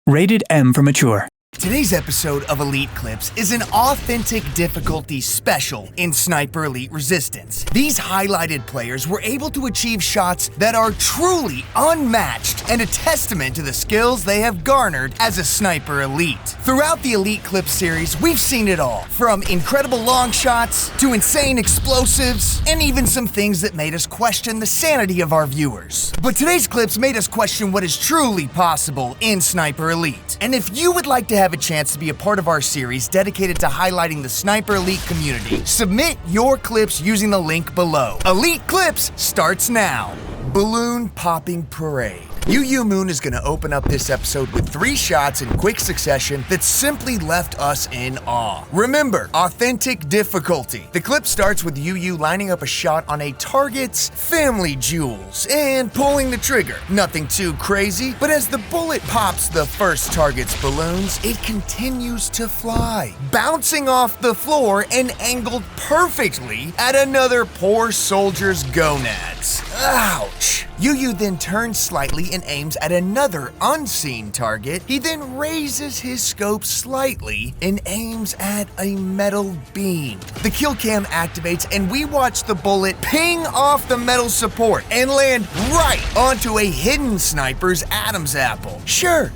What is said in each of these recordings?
Rated M for mature. Today's episode of Elite Clips is an authentic difficulty special in Sniper Elite Resistance. These highlighted players were able to achieve shots that are truly unmatched and a testament to the skills they have garnered as a Sniper Elite. Throughout the Elite Clips series, we've seen it all, from incredible long shots to insane explosives, and even some things that made us question the sanity of our viewers. But today's clips made us question what is truly possible in Sniper Elite. And if you would like to have a chance to be a part of our series dedicated to highlighting the Sniper Elite community, submit your clips using the link below. Elite Clips starts now. Balloon Popping Parade. UU Moon is going to open up this episode with 3 shots in quick succession that simply left us in awe. Remember, authentic difficulty. The clip starts with UU lining up a shot on a target's family jewels and pulling the trigger. Nothing too crazy, but as the bullet pops the first target's balloons, it continues to fly, bouncing off the floor and angled perfectly at another poor soldier's gonads. Ouch! UU then turns slightly and aims at another unseen target. He then raises his scope slightly and aims at a metal beam. The kill cam activates and we watch the bullet ping off the metal support and land right onto a hidden sniper's Adam's apple. Sure,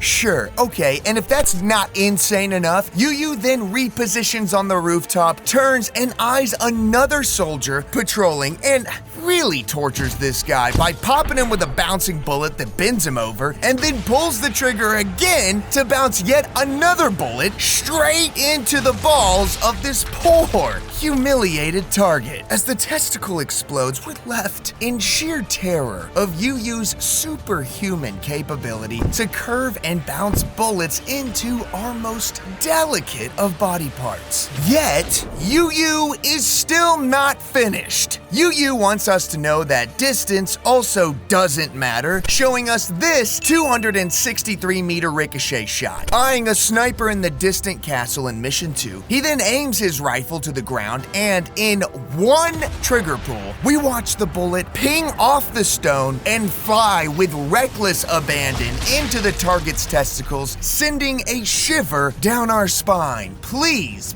okay, and if that's not insane enough, UU then repositions on the rooftop, turns and eyes another soldier patrolling and really tortures this guy by popping him with a bouncing bullet that bends him over, and then pulls the trigger again to bounce yet another bullet straight into the balls of this poor, humiliated target. As the testicle explodes, we're left in sheer terror of UU's superhuman capability to curve and bounce bullets into our most delicate of body parts. Yet, UU is still not finished. UU wants us to know that distance also doesn't matter, showing us this 263-meter ricochet shot. Eyeing a sniper in the distant castle in Mission 2, he then aims his rifle to the ground, and in one trigger pull, we watch the bullet ping off the stone and fly with reckless abandon into the target's testicles, sending a shiver down our spine. Please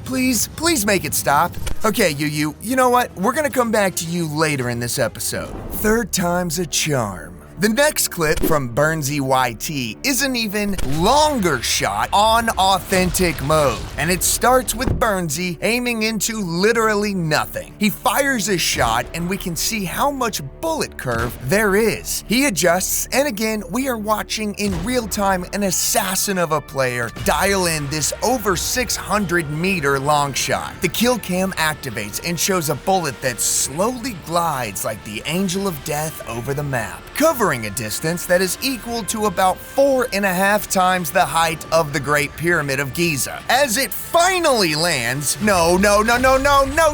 make it stop. Okay, UU, you know what? We're gonna come back to you later in this episode. Third time's a charm. The next clip from Burnsy YT is an even longer shot on authentic mode, and it starts with Burnsy aiming into literally nothing. He fires a shot and we can see how much bullet curve there is. He adjusts, and again, we are watching in real time an assassin of a player dial in this over 600-meter long shot. The kill cam activates and shows a bullet that slowly glides like the angel of death over the map, covering a distance that is equal to about 4.5 times the height of the Great Pyramid of Giza. As it finally lands, no,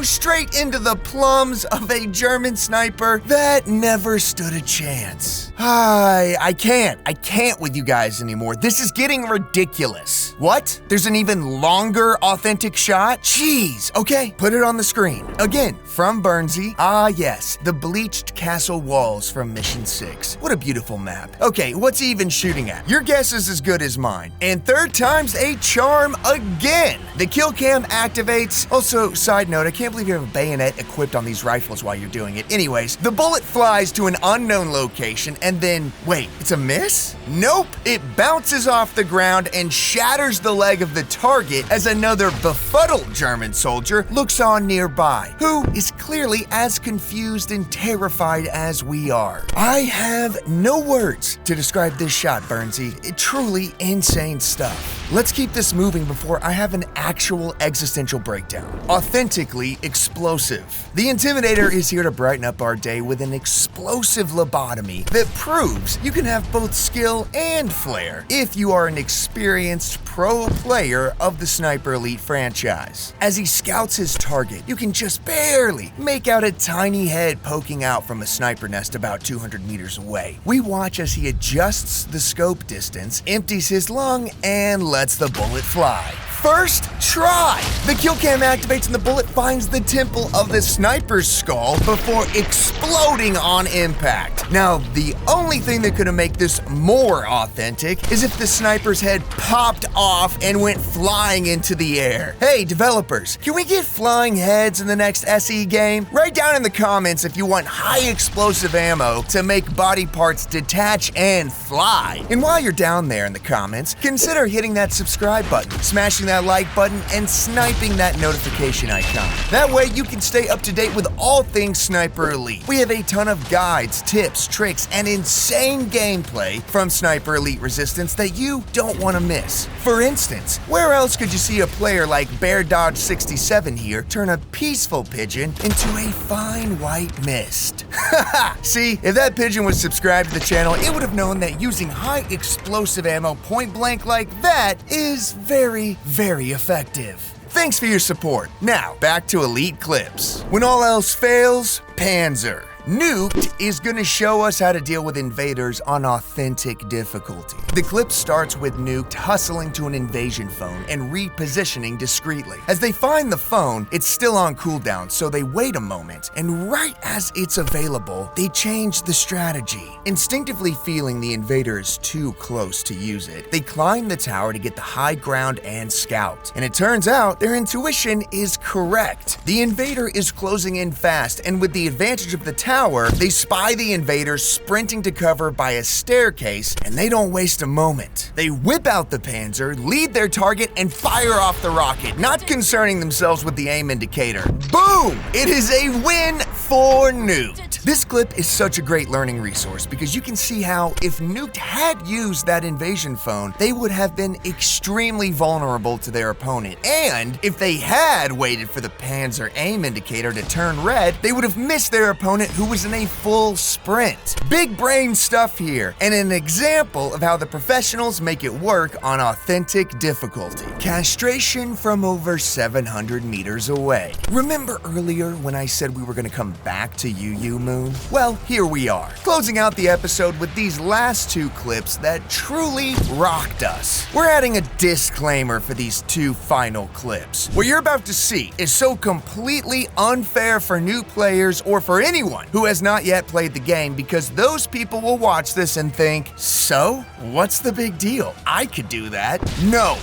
straight into the plums of a German sniper that never stood a chance. I can't with you guys anymore. This is getting ridiculous. What? There's an even longer authentic shot? Jeez, okay, put it on the screen. Again, from Burnsy, yes, the bleached castle walls from Mission 6. What a beautiful map. Okay, what's he even shooting at? Your guess is as good as mine. And third time's a charm again. The kill cam activates. Also, side note, I can't believe you have a bayonet equipped on these rifles while you're doing it. Anyways, the bullet flies to an unknown location and then, wait, it's a miss? Nope, it bounces off the ground and shatters the leg of the target as another befuddled German soldier looks on nearby, who is clearly as confused and terrified as we are. I have no words to describe this shot, Burnsy. Truly insane stuff. Let's keep this moving before I have an actual existential breakdown. Authentically explosive. The Intimidator is here to brighten up our day with an explosive lobotomy that proves you can have both skill and flair if you are an experienced pro player of the Sniper Elite franchise. As he scouts his target, you can just barely make out a tiny head poking out from a sniper nest about 200 meters away. We watch as he adjusts the scope distance, empties his lung, and lets the bullet fly. first try. The kill cam activates and the bullet finds the temple of the sniper's skull before exploding on impact. Now, the only thing that could have made this more authentic is if the sniper's head popped off and went flying into the air. Hey, developers, can we get flying heads in the next SE game? Write down in the comments if you want high explosive ammo to make body parts detach and fly. And while you're down there in the comments, consider hitting that subscribe button, smashing that like button, and sniping that notification icon. That way you can stay up to date with all things Sniper Elite. We have a ton of guides, tips, tricks, and insane gameplay from Sniper Elite Resistance that you don't want to miss. For instance, where else could you see a player like Bear Dodge 67 here turn a peaceful pigeon into a fine white mist? Haha! See, if that pigeon was subscribed to the channel, it would have known that using high explosive ammo point blank like that is very, very effective. Thanks for your support. Now, back to Elite Clips. When all else fails, Panzer. Nuked is going to show us how to deal with invaders on authentic difficulty. The clip starts with Nuked hustling to an invasion phone and repositioning discreetly. As they find the phone, it's still on cooldown, so they wait a moment, and right as it's available, they change the strategy. Instinctively feeling the invader is too close to use it, they climb the tower to get the high ground and scout. And it turns out their intuition is correct. The invader is closing in fast, and with the advantage of the tower, they spy the invaders sprinting to cover by a staircase, and they don't waste a moment. They whip out the Panzer, lead their target, and fire off the rocket, not concerning themselves with the aim indicator. Boom! It is a win for Nuked. This clip is such a great learning resource because you can see how if Nuked had used that invasion phone, they would have been extremely vulnerable to their opponent. And if they had waited for the Panzer aim indicator to turn red, they would have missed their opponent who was in a full sprint. Big brain stuff here, and an example of how the professionals make it work on authentic difficulty. Castration from over 700 meters away. Remember earlier when I said we were going to come back to UU Moon? Well, here we are, closing out the episode with these last two clips that truly rocked us. We're adding a disclaimer for these two final clips. What you're about to see is so completely unfair for new players or for anyone who has not yet played the game, because those people will watch this and think, so, what's the big deal? I could do that. No,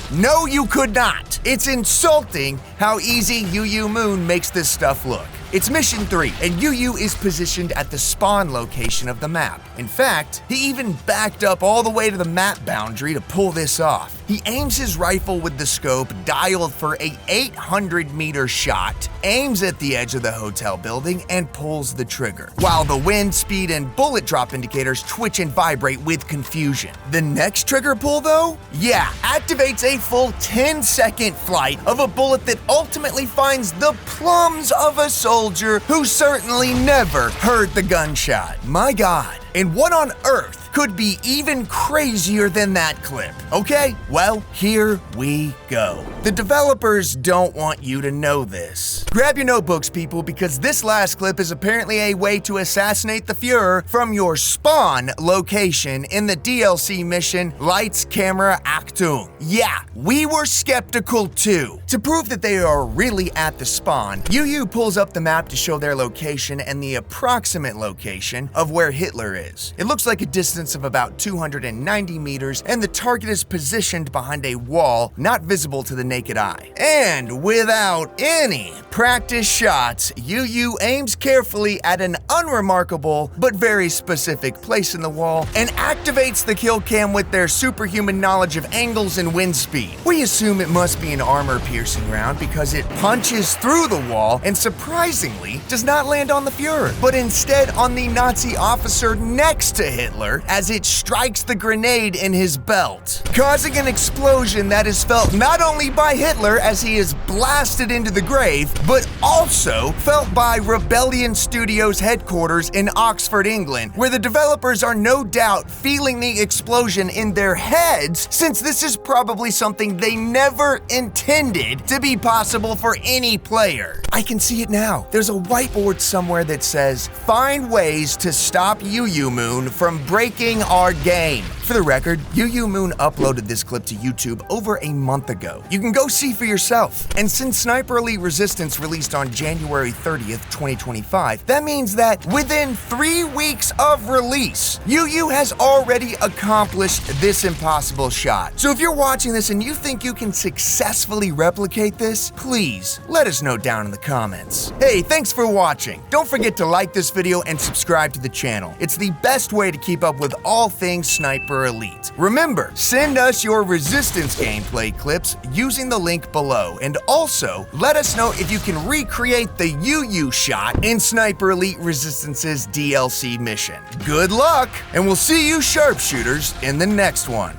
you could not. It's insulting how easy UU Moon makes this stuff look. It's Mission 3, and UU is positioned at the spawn location of the map. In fact, he even backed up all the way to the map boundary to pull this off. He aims his rifle with the scope dialed for a 800-meter shot, aims at the edge of the hotel building, and pulls the trigger, while the wind, speed, and bullet drop indicators twitch and vibrate with confusion. The next trigger pull, though? Yeah, activates a full 10-second flight of a bullet that ultimately finds the plums of a soldier who certainly never heard the gunshot. My God. And what on earth could be even crazier than that clip? Okay, well, here we go. The developers don't want you to know this. Grab your notebooks, people, because this last clip is apparently a way to assassinate the Fuhrer from your spawn location in the DLC mission Lights, Camera, Achtung. Yeah, we were skeptical too. To prove that they are really at the spawn, UU pulls up the map to show their location and the approximate location of where Hitler is. It looks like a distance of about 290 meters, and the target is positioned behind a wall not visible to the naked eye. And without any practice shots, UU aims carefully at an unremarkable but very specific place in the wall and activates the kill cam with their superhuman knowledge of angles and wind speed. We assume it must be an armor-piercing round because it punches through the wall and surprisingly does not land on the Fuhrer, but instead on the Nazi officer next to Hitler as it strikes the grenade in his belt, causing an explosion that is felt not only by Hitler as he is blasted into the grave, but also felt by Rebellion Studios headquarters in Oxford, England, where the developers are no doubt feeling the explosion in their heads, since this is probably something they never intended to be possible for any player. I can see it now. There's a whiteboard somewhere that says, "Find ways to stop UU Moon from breaking wrecking our game. For the record, Moon uploaded this clip to YouTube over a month ago. You can go see for yourself. And since Sniper Elite Resistance released on January 30th, 2025, that means that within 3 weeks of release, has already accomplished this impossible shot. So if you're watching this and you think you can successfully replicate this, please let us know down in the comments. Hey, thanks for watching. Don't forget to like this video and subscribe to the channel. It's the best way to keep up with all things Sniper Elite. Remember, send us your Resistance gameplay clips using the link below, and also let us know if you can recreate the shot in Sniper Elite Resistance's DLC mission. Good luck, and we'll see you sharpshooters in the next one.